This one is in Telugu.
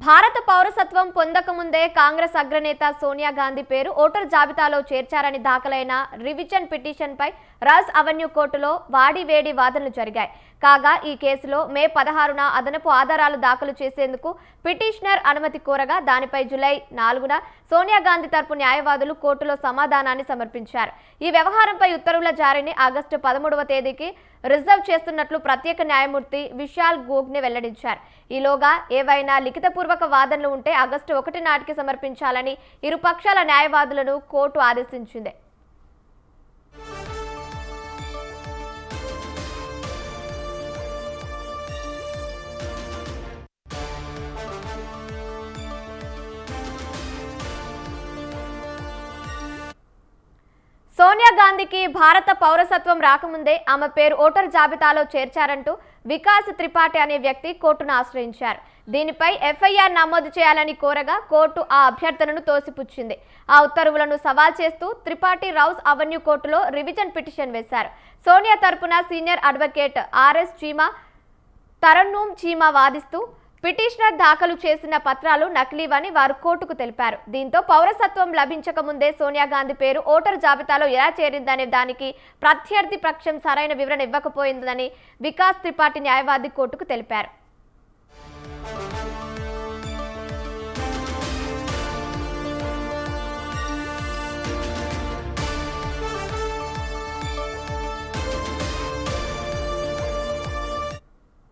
భారత పౌరసత్వం పొందకముందే కాంగ్రెస్ అగ్రనేత సోనియా గాంధీ పేరు ఓటర్ జాబితాలో చేర్చారని దాఖలైన రివిజన్ పిటిషన్పై రాజ్ అవెన్యూ కోర్టులో వాడివేడి వాదనలు జరిగాయి. కాగా ఈ కేసులో మే 16న అదనపు ఆధారాలు దాఖలు చేసేందుకు పిటిషనర్ అనుమతి కోరగా దానిపై జూలై 4న సోనియా గాంధీ తరపు న్యాయవాదులు కోర్టులో సమాధానాన్ని సమర్పించారు. ఈ వ్యవహారంపై ఉత్తర్వుల జారీని ఆగస్టు 13వ తేదీకి రిజర్వ్ చేస్తున్నట్లు ప్రత్యేక న్యాయమూర్తి విశాల్ గోగ్నే వెల్లడించారు. ఈలోగా ఏవైనా లిఖితపూర్వక వాదనలు ఉంటే ఆగస్టు 1 నాటికి సమర్పించాలని ఇరు పక్షాల న్యాయవాదులను కోర్టు ఆదేశించింది. సోనియా గాంధీకి భారత పౌరసత్వం రాకముందే ఆమె పేరు ఓటర్ జాబితాలో చేర్చారంటూ వికాస్ త్రిపాఠి అనే వ్యక్తి కోర్టును ఆశ్రయించారు. దీనిపై ఎఫ్ఐఆర్ నమోదు చేయాలని కోరగా కోర్టు ఆ అభ్యర్థనను తోసిపుచ్చింది. ఆ ఉత్తర్వులను సవాల్ చేస్తూ త్రిపాఠి రౌస్ అవెన్యూ కోర్టులో రివిజన్ పిటిషన్ వేశారు. సోనియా తరపున సీనియర్ అడ్వకేట్ ఆర్ఎస్ చీమా, తరన్నూమ్ చీమా వాదిస్తూ పిటిషనర్ దాఖలు చేసిన పత్రాలు నకిలీవని వారు కోర్టుకు తెలిపారు. దీంతో పౌరసత్వం లభించక ముందే సోనియా గాంధీ పేరు ఓటరు జాబితాలో ఎలా చేరిందనే దానికి ప్రత్యర్థి పక్షం సరైన వివరణ ఇవ్వకపోయిందని వికాస్ త్రిపాఠి న్యాయవాది కోర్టుకు తెలిపారు.